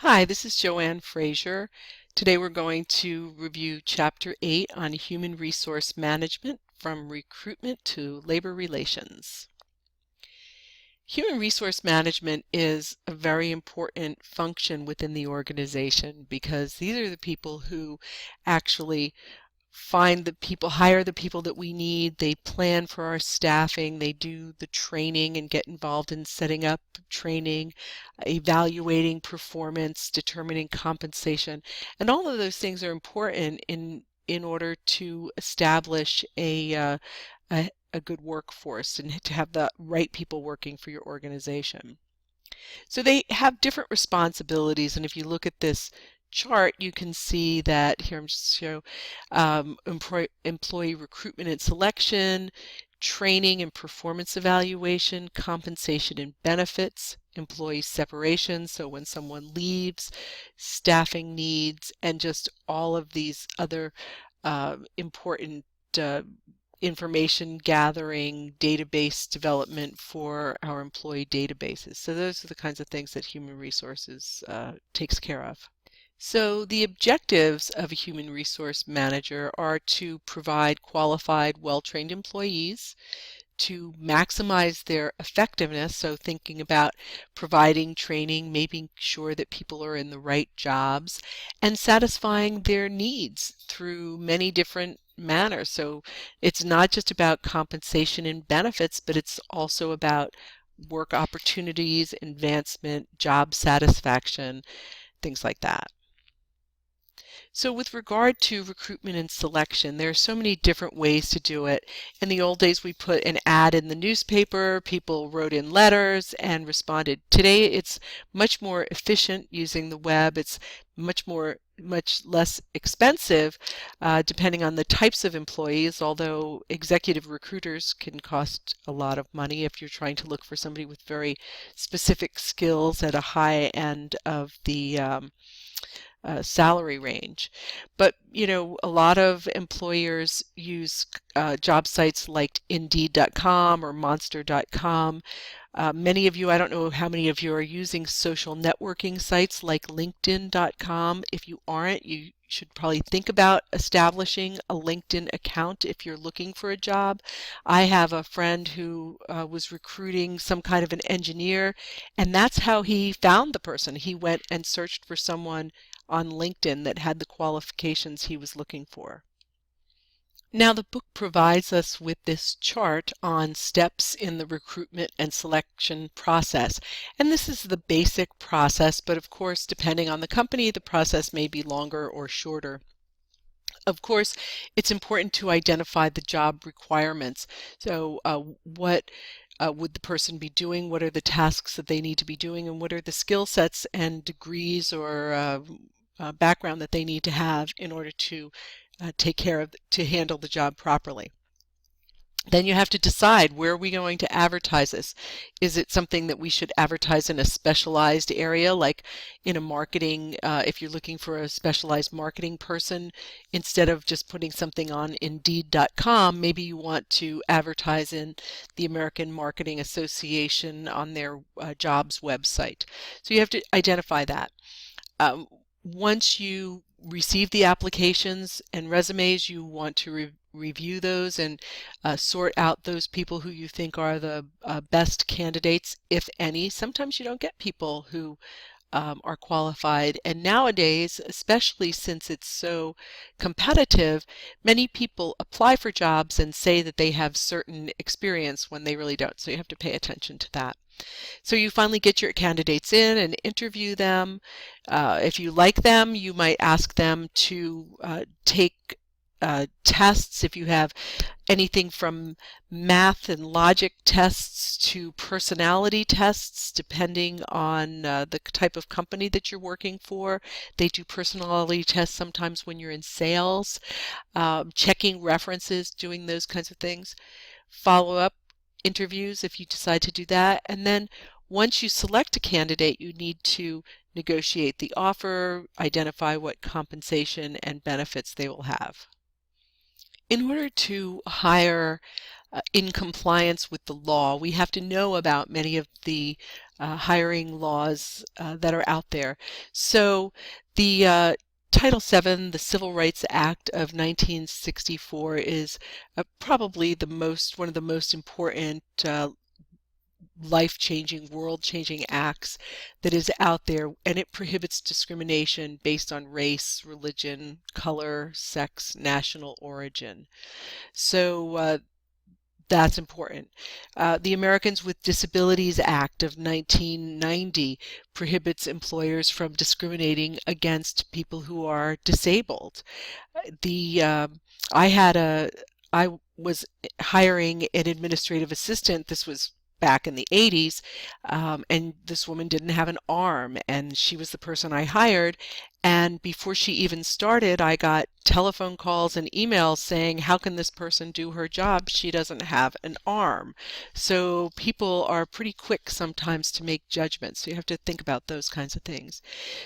Hi, this is Joanne Frazier. Today we're going to review Chapter 8 on Human Resource Management from Recruitment to Labor Relations. Human resource management is a very important function within the organization because these are the people who actually find the people, hire the people that we need. They plan for our staffing. They do the training and get involved in setting up training, evaluating performance, determining compensation. And all of those things are important in order to establish a good workforce and to have the right people working for your organization. So they have different responsibilities, and if you look at this chart, you can see that here I'm just show employee recruitment and selection, training and performance evaluation, compensation and benefits, employee separation, so when someone leaves, staffing needs, and just all of these other important information gathering, database development for our employee databases. So those are the kinds of things that human resources takes care of. So the objectives of a human resource manager are to provide qualified, well-trained employees, to maximize their effectiveness, so thinking about providing training, making sure that people are in the right jobs, and satisfying their needs through many different manners. So it's not just about compensation and benefits, but it's also about work opportunities, advancement, job satisfaction, things like that. So with regard to recruitment and selection, there are so many different ways to do it. In the old days, we put an ad in the newspaper, people wrote in letters and responded. Today, it's much more efficient using the web. It's much less expensive, depending on the types of employees, although executive recruiters can cost a lot of money if you're trying to look for somebody with very specific skills at a high end of the salary range. But a lot of employers use job sites like Indeed.com or Monster.com. Many of you, I don't know how many of you are using social networking sites like LinkedIn.com. If you aren't, you should probably think about establishing a LinkedIn account if you're looking for a job. I have a friend who was recruiting some kind of an engineer, and that's how he found the person. He went and searched for someone on LinkedIn that had the qualifications he was looking for. Now the book provides us with this chart on steps in the recruitment and selection process. And this is the basic process, but of course, depending on the company, the process may be longer or shorter. Of course, it's important to identify the job requirements. So what would the person be doing? What are the tasks that they need to be doing? And what are the skill sets and degrees or background that they need to have in order to to handle the job properly. Then you have to decide, where are we going to advertise this? Is it something that we should advertise in a specialized area, like in a marketing, if you're looking for a specialized marketing person, instead of just putting something on Indeed.com, maybe you want to advertise in the American Marketing Association on their jobs website. So you have to identify that. Once you receive the applications and resumes, you want to review those and sort out those people who you think are the best candidates, if any. Sometimes you don't get people who are qualified, and nowadays, especially since it's so competitive, many people apply for jobs and say that they have certain experience when they really don't, so you have to pay attention to that. So you finally get your candidates in and interview them. If you like them, you might ask them to take tests. If you have anything from math and logic tests to personality tests, depending on the type of company that you're working for. They do personality tests sometimes when you're in sales, checking references, doing those kinds of things. Follow-up interviews if you decide to do that. And then once you select a candidate, you need to negotiate the offer, identify what compensation and benefits they will have. In order to hire in compliance with the law. We have to know about many of the hiring laws that are out there. So the Title VII, the Civil Rights Act of 1964, is probably one of the most important life-changing, world-changing acts that is out there, and it prohibits discrimination based on race, religion, color, sex, national origin. So that's important. The Americans with Disabilities Act of 1990 prohibits employers from discriminating against people who are disabled. The I had a I was hiring an administrative assistant. This was back in the 80s, and this woman didn't have an arm, and she was the person I hired. And before she even started, I got telephone calls and emails saying, how can this person do her job? She doesn't have an arm. So people are pretty quick sometimes to make judgments. So you have to think about those kinds of things.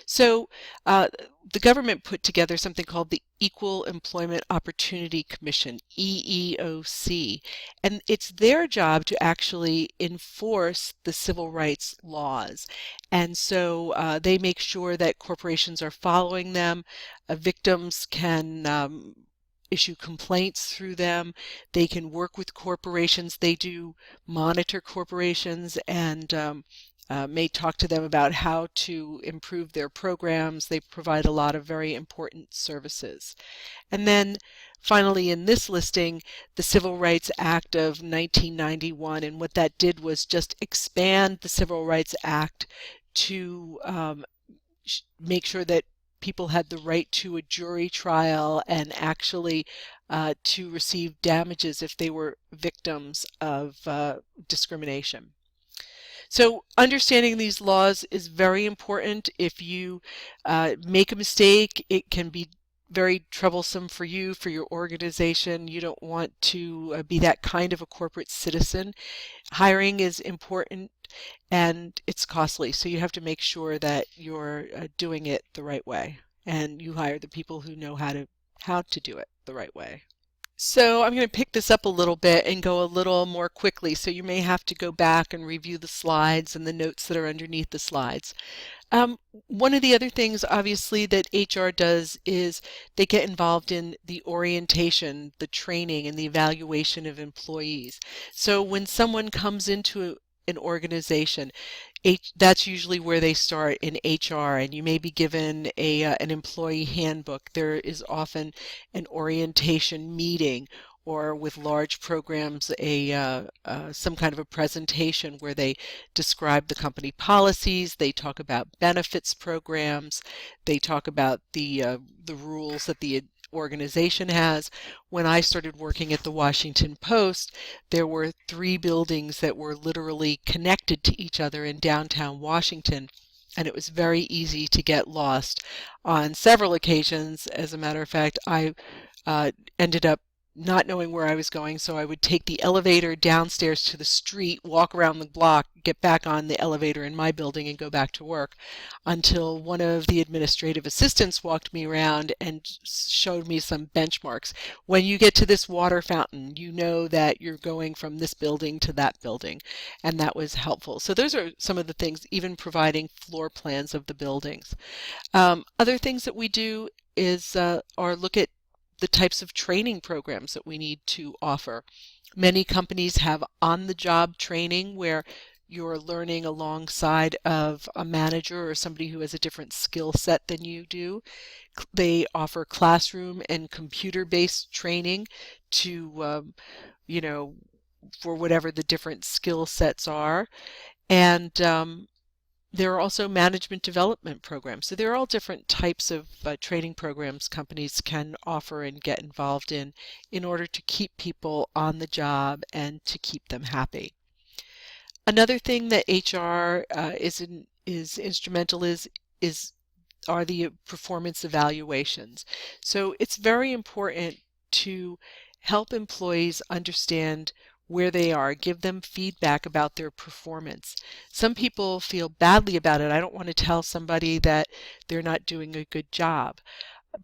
So the government put together something called the Equal Employment Opportunity Commission, EEOC, and it's their job to actually enforce the civil rights laws. And so they make sure that corporations are following them. Victims can issue complaints through them. They can work with corporations. They do monitor corporations and may talk to them about how to improve their programs. They provide a lot of very important services. And then finally in this listing, the Civil Rights Act of 1991, and what that did was just expand the Civil Rights Act to make sure that people had the right to a jury trial and actually to receive damages if they were victims of discrimination. So understanding these laws is very important. If you make a mistake, it can be very troublesome for you, for your organization. You don't want to be that kind of a corporate citizen. Hiring is important and it's costly, so you have to make sure that you're doing it the right way and you hire the people who know how to do it the right way. So I'm going to pick this up a little bit and go a little more quickly, so you may have to go back and review the slides and the notes that are underneath the slides. One of the other things, obviously, that HR does is they get involved in the orientation, the training, and the evaluation of employees. So when someone comes into an organization, that's usually where they start in HR, and you may be given an employee handbook. There is often an orientation meeting, or with large programs, some kind of a presentation where they describe the company policies, they talk about benefits programs, they talk about the rules that the organization has. When I started working at the Washington Post, there were 3 buildings that were literally connected to each other in downtown Washington, and it was very easy to get lost. On several occasions, as a matter of fact, I ended up not knowing where I was going, so I would take the elevator downstairs to the street, walk around the block, get back on the elevator in my building and go back to work, until one of the administrative assistants walked me around and showed me some benchmarks. When you get to this water fountain, you know that you're going from this building to that building, and that was helpful. So those are some of the things, even providing floor plans of the buildings. Other things that we do is are look at the types of training programs that we need to offer. Many companies have on-the-job training where you're learning alongside of a manager or somebody who has a different skill set than you do. They offer classroom and computer-based training to, for whatever the different skill sets are. And there are also management development programs. So there are all different types of training programs companies can offer and get involved in order to keep people on the job and to keep them happy. Another thing that HR is instrumental are the performance evaluations. So it's very important to help employees understand where they are, give them feedback about their performance. Some people feel badly about it. I don't want to tell somebody that they're not doing a good job.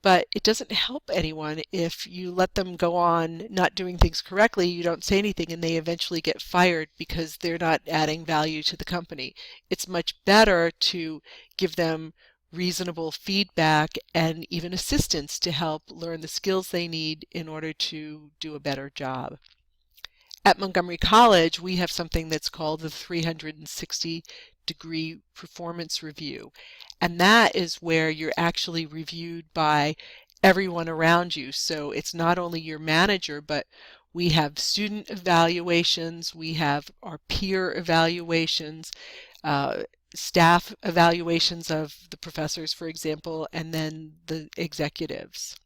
But it doesn't help anyone if you let them go on not doing things correctly, you don't say anything, and they eventually get fired because they're not adding value to the company. It's much better to give them reasonable feedback and even assistance to help learn the skills they need in order to do a better job. At Montgomery College, we have something that's called the 360-degree performance review. And that is where you're actually reviewed by everyone around you. So it's not only your manager, but we have student evaluations, we have our peer evaluations, staff evaluations of the professors, for example, and then the executives.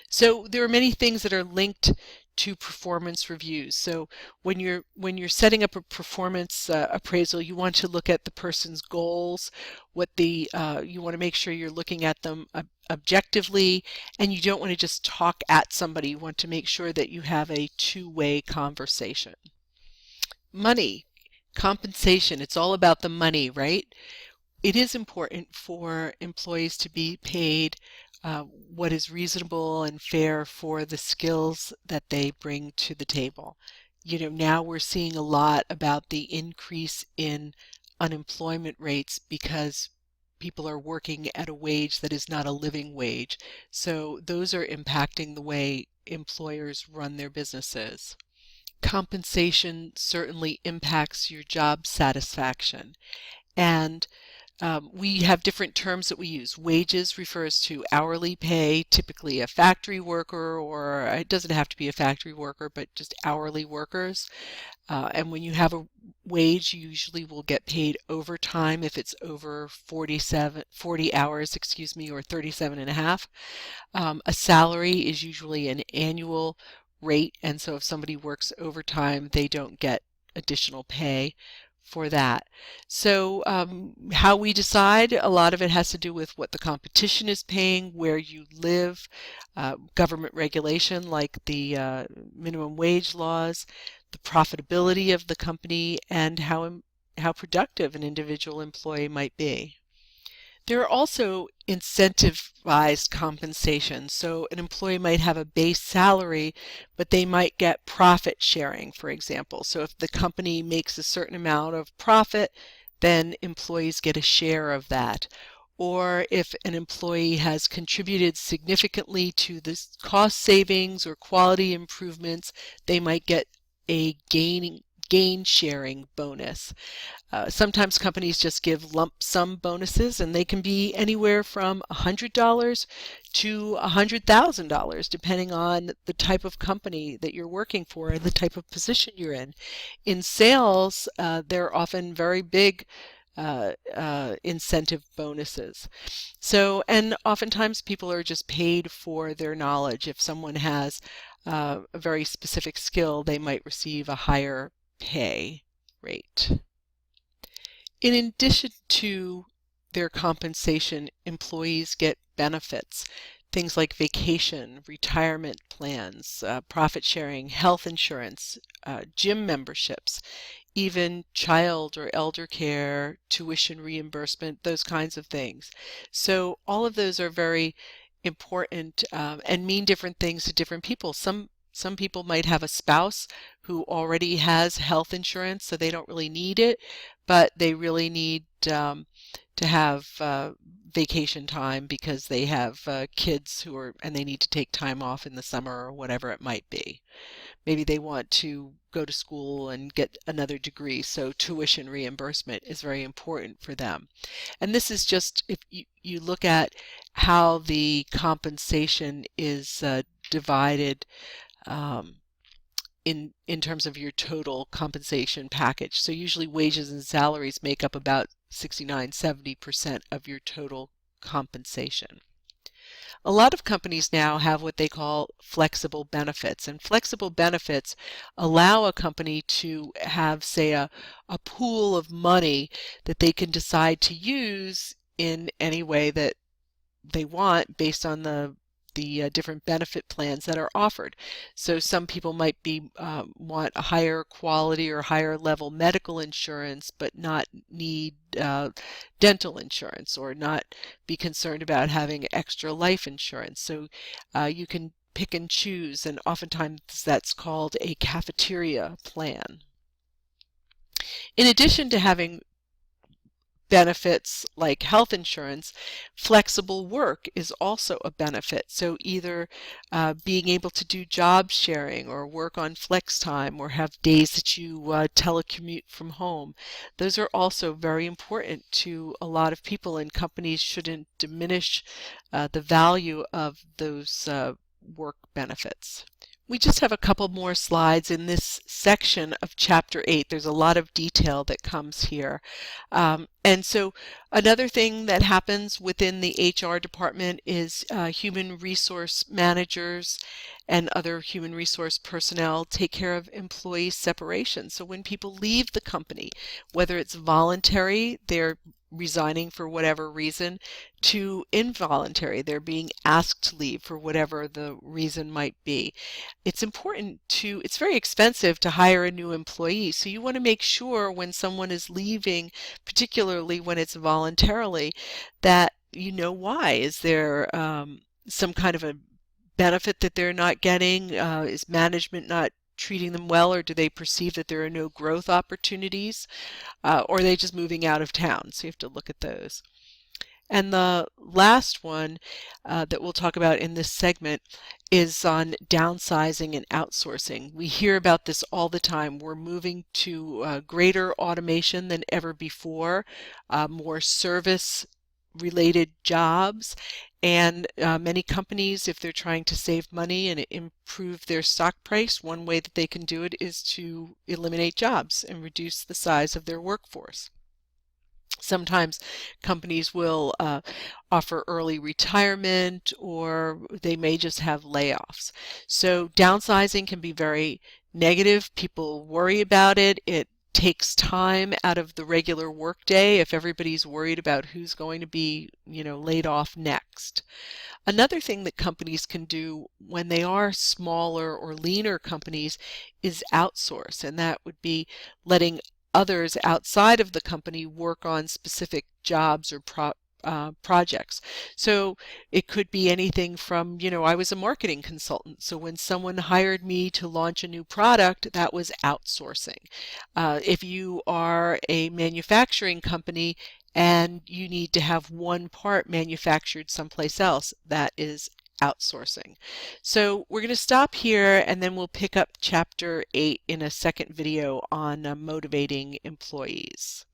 So there are many things that are linked to performance reviews. So when you're setting up a performance appraisal, you want to look at the person's goals, what the you want to make sure you're looking at them objectively, and you don't want to just talk at somebody. You want to make sure that you have a two-way conversation. Money, compensation, it's all about the money, right? It is important for employees to be paid what is reasonable and fair for the skills that they bring to the table. You know, now we're seeing a lot about the increase in unemployment rates because people are working at a wage that is not a living wage. So those are impacting the way employers run their businesses. Compensation certainly impacts your job satisfaction. And we have different terms that we use. Wages refers to hourly pay, typically a factory worker, or it doesn't have to be a factory worker, but just hourly workers. And when you have a wage, you usually will get paid overtime if it's over 40 hours, or 37 and a half. A salary is usually an annual rate, and so if somebody works overtime, they don't get additional pay for that. So how we decide, a lot of it has to do with what the competition is paying, where you live, government regulation like the minimum wage laws, the profitability of the company, and how productive an individual employee might be. There are also incentivized compensation. So an employee might have a base salary, but they might get profit sharing, for example. So if the company makes a certain amount of profit, then employees get a share of that. Or if an employee has contributed significantly to the cost savings or quality improvements, they might get a gain sharing bonus. Sometimes companies just give lump sum bonuses, and they can be anywhere from $100 to $100,000, depending on the type of company that you're working for and the type of position you're in. In sales, they're often very big incentive bonuses. So, and oftentimes people are just paid for their knowledge. If someone has a very specific skill, they might receive a higher pay rate. In addition to their compensation, employees get benefits, things like vacation, retirement plans, profit sharing, health insurance, gym memberships, even child or elder care, tuition reimbursement, those kinds of things. So all of those are very important and mean different things to different people. Some people might have a spouse who already has health insurance, so they don't really need it, but they really need to have vacation time because they have kids and they need to take time off in the summer or whatever it might be. Maybe they want to go to school and get another degree, so tuition reimbursement is very important for them. And this is just, if you look at how the compensation is divided in terms of your total compensation package. So usually wages and salaries make up about 69–70% of your total compensation. A lot of companies now have what they call flexible benefits, and flexible benefits allow a company to have, say, a pool of money that they can decide to use in any way that they want based on the the different benefit plans that are offered. So some people might want a higher quality or higher level medical insurance, but not need dental insurance, or not be concerned about having extra life insurance. So you can pick and choose, and oftentimes that's called a cafeteria plan. In addition to having benefits like health insurance, flexible work is also a benefit. So either being able to do job sharing, or work on flex time, or have days that you telecommute from home. Those are also very important to a lot of people, and companies shouldn't diminish the value of those work benefits. We just have a couple more slides in this section of Chapter 8. There's a lot of detail that comes here. And so another thing that happens within the HR department is human resource managers and other human resource personnel take care of employee separation. So when people leave the company, whether it's voluntary, they're resigning for whatever reason, to involuntary, they're being asked to leave for whatever the reason might be. It's very expensive to hire a new employee, so you want to make sure when someone is leaving, particularly when it's voluntarily, that you know why. Is there some kind of a benefit that they're not getting? Is management not treating them well, or do they perceive that there are no growth opportunities? Or are they just moving out of town? So you have to look at those. And the last one that we'll talk about in this segment is on downsizing and outsourcing. We hear about this all the time. We're moving to greater automation than ever before, more service-related jobs, and many companies, if they're trying to save money and improve their stock price, one way that they can do it is to eliminate jobs and reduce the size of their workforce. Sometimes companies will offer early retirement, or they may just have layoffs. So downsizing can be very negative. People worry about it. It takes time out of the regular workday if everybody's worried about who's going to be, laid off next. Another thing that companies can do when they are smaller or leaner companies is outsource, and that would be letting others outside of the company work on specific jobs or projects. So it could be anything from, I was a marketing consultant, so when someone hired me to launch a new product, that was outsourcing. If you are a manufacturing company and you need to have one part manufactured someplace else, that is outsourcing. So we're going to stop here, and then we'll pick up Chapter 8 in a second video on motivating employees.